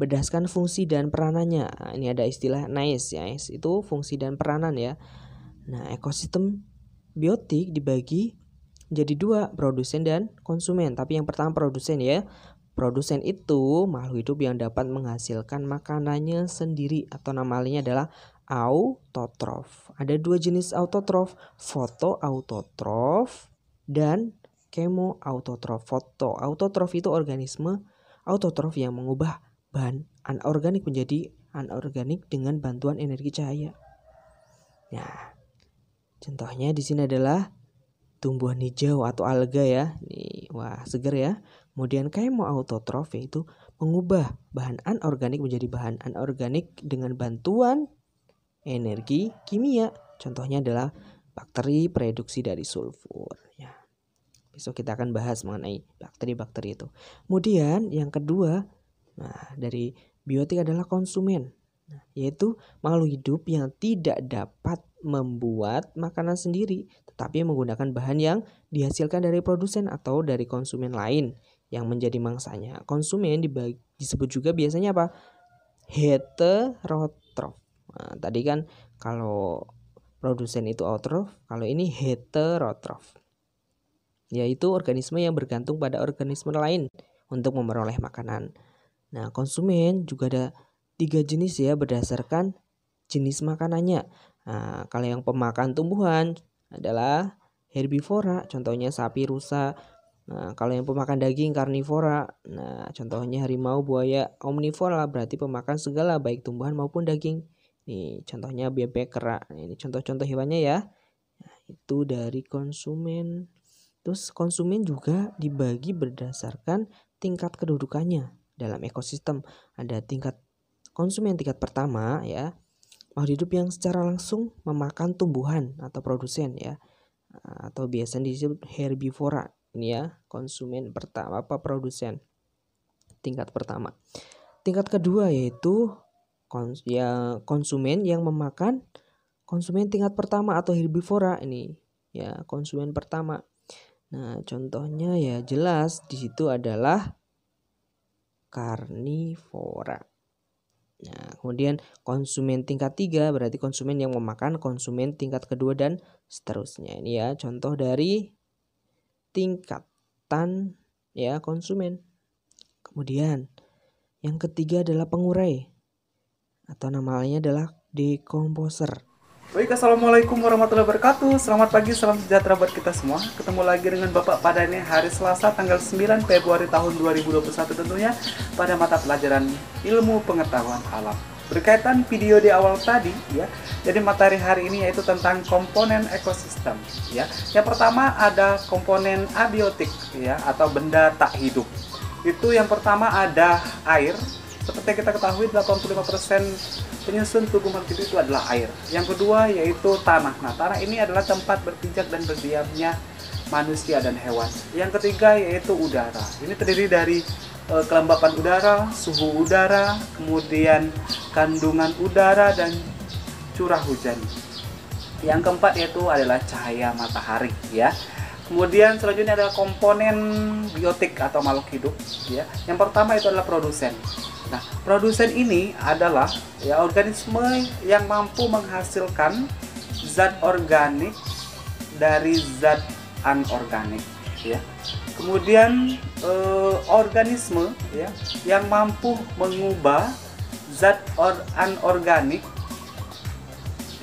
berdasarkan fungsi dan peranannya. Nah, ini ada istilah NAES ya, NAES itu fungsi dan peranan ya. Nah, ekosistem biotik dibagi menjadi dua, produsen dan konsumen. Tapi yang pertama produsen ya. Produsen itu makhluk hidup yang dapat menghasilkan makanannya sendiri atau nama lainnya adalah autotrof. Ada dua jenis autotrof, fotoautotrof dan kemoautotrof. Fotoautotrof itu organisme autotrof yang mengubah bahan anorganik menjadi anorganik dengan bantuan energi cahaya. Nah, contohnya di sini adalah tumbuhan hijau atau alga ya. Nih, wah, seger ya. Kemudian kemoautotrof yaitu mengubah bahan anorganik menjadi bahan anorganik dengan bantuan energi kimia. Contohnya adalah bakteri pereduksi dari sulfur ya. Besok kita akan bahas mengenai bakteri-bakteri itu. Kemudian yang kedua, dari biotik adalah konsumen. Yaitu makhluk hidup yang tidak dapat membuat makanan sendiri, tetapi menggunakan bahan yang dihasilkan dari produsen atau dari konsumen lain yang menjadi mangsanya. Konsumen disebut juga biasanya apa? Heterotrof. Nah, tadi kan kalau produsen itu autotrof, kalau ini heterotrof, yaitu organisme yang bergantung pada organisme lain untuk memperoleh makanan. Nah, konsumen juga ada 3 jenis ya berdasarkan jenis makanannya. Nah, kalau yang pemakan tumbuhan adalah herbivora, contohnya sapi, rusa. Nah, kalau yang pemakan daging karnivora, nah contohnya harimau, buaya. Omnivora berarti pemakan segala baik tumbuhan maupun daging. Nih, contohnya bebek, kera. Nah, ini contoh-contoh hewannya ya. Nah, itu dari konsumen. Terus konsumen juga dibagi berdasarkan tingkat kedudukannya dalam ekosistem. Ada tingkat konsumen tingkat pertama ya, makhluk hidup yang secara langsung memakan tumbuhan atau produsen ya, atau biasa disebut herbivora. Ini ya, konsumen pertama produsen tingkat pertama. Tingkat kedua yaitu konsumen yang memakan konsumen tingkat pertama atau herbivora. Ini ya, konsumen pertama. Nah, contohnya ya jelas di situ adalah karnivora. Nah, kemudian konsumen tingkat 3 berarti konsumen yang memakan konsumen tingkat kedua dan seterusnya. Ini ya contoh dari tingkatan ya konsumen. Kemudian yang ketiga adalah pengurai atau nama lainnya adalah decomposer. Baik, assalamualaikum warahmatullahi wabarakatuh. Selamat pagi, salam sejahtera buat kita semua. Ketemu lagi dengan Bapak Padane hari Selasa tanggal 9 Februari tahun 2021 tentunya pada mata pelajaran ilmu pengetahuan alam. Berkaitan video di awal tadi ya. Jadi materi hari ini yaitu tentang komponen ekosistem ya. Yang pertama ada komponen abiotik ya atau benda tak hidup. Itu yang pertama ada air. Seperti kita ketahui 85% penyusun tubuh makhluk hidup itu adalah air. Yang kedua yaitu tanah. Nah, tanah ini adalah tempat berpijak dan berdiamnya manusia dan hewan. Yang ketiga yaitu udara. Ini terdiri dari kelembapan udara, suhu udara, kemudian kandungan udara dan curah hujan. Yang keempat yaitu adalah cahaya matahari ya. Kemudian selanjutnya adalah komponen biotik atau makhluk hidup ya. Yang pertama itu adalah produsen. Nah, produsen ini adalah ya organisme yang mampu menghasilkan zat organik dari zat anorganik ya. Kemudian organisme ya yang mampu mengubah zat anorganik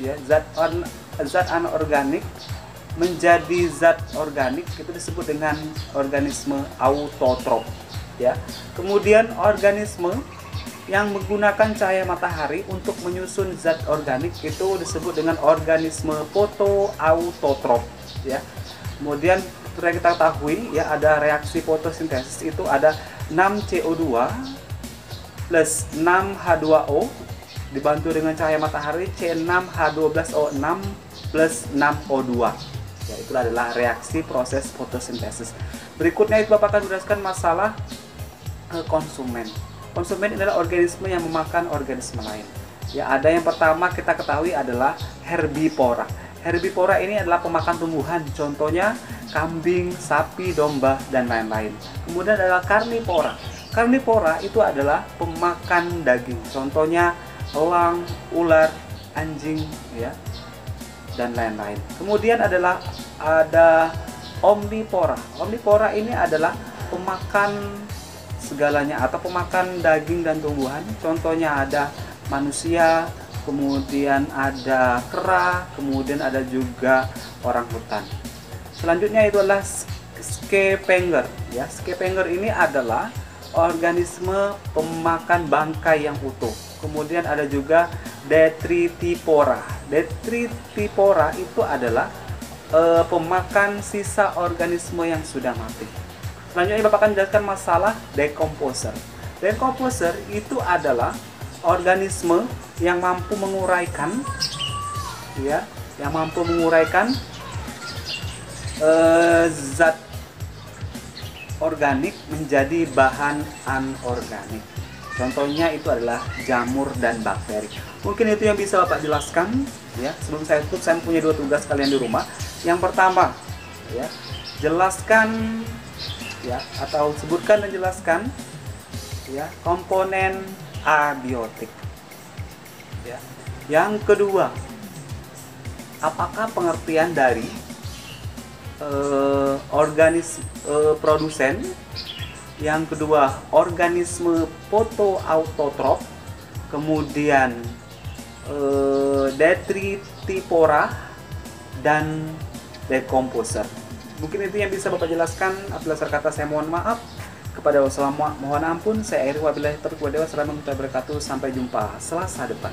ya, zat anorganik menjadi zat organik, itu disebut dengan organisme autotrof ya. Kemudian organisme yang menggunakan cahaya matahari untuk menyusun zat organik itu disebut dengan organisme fotoautotrof ya. Kemudian seperti kita ketahui ya, ada reaksi fotosintesis itu ada 6CO2 plus 6H2O dibantu dengan cahaya matahari C6H12O6 plus 6O2 ya, itu adalah reaksi proses fotosintesis. Berikutnya itu Bapak akan menjelaskan masalah konsumen. Konsumen adalah organisme yang memakan organisme lain ya. Ada yang pertama kita ketahui adalah herbivora. Herbivora ini adalah pemakan tumbuhan, contohnya kambing, sapi, domba, dan lain-lain. Kemudian adalah karnivora. Karnivora itu adalah pemakan daging. Contohnya elang, ular, anjing, ya, dan lain-lain. Kemudian ada omnivora. Omnivora ini adalah pemakan segalanya atau pemakan daging dan tumbuhan. Contohnya ada manusia, kemudian ada kera, kemudian ada juga orang hutan. Selanjutnya itu adalah scavenger, ya. Scavenger ini adalah organisme pemakan bangkai yang utuh. Kemudian ada juga Detritipora. Detritipora itu adalah pemakan sisa organisme yang sudah mati. Selanjutnya Bapak akan jelaskan masalah decomposer. Decomposer itu adalah organisme yang mampu menguraikan, ya, zat organik menjadi bahan anorganik. Contohnya itu adalah jamur dan bakteri. Mungkin itu yang bisa Bapak jelaskan, ya. Sebelum saya tutup, saya punya 2 tugas kalian di rumah. Yang pertama, ya, jelaskan, ya, atau sebutkan dan jelaskan, ya, komponen abiotik. Ya. Yang kedua, apakah pengertian dari produsen. Yang kedua, organisme fotoautotrof. Kemudian Detritipora dan decomposer. Mungkin itu yang bisa Bapak jelaskan. Apabila kata saya mohon maaf. Kepada wassalamualaikum, mohon ampun. Saya akhiri wabillahi taufiq wal hidayah. Wassalamualaikum warahmatullahi wabarakatuh. Sampai jumpa Selasa depan.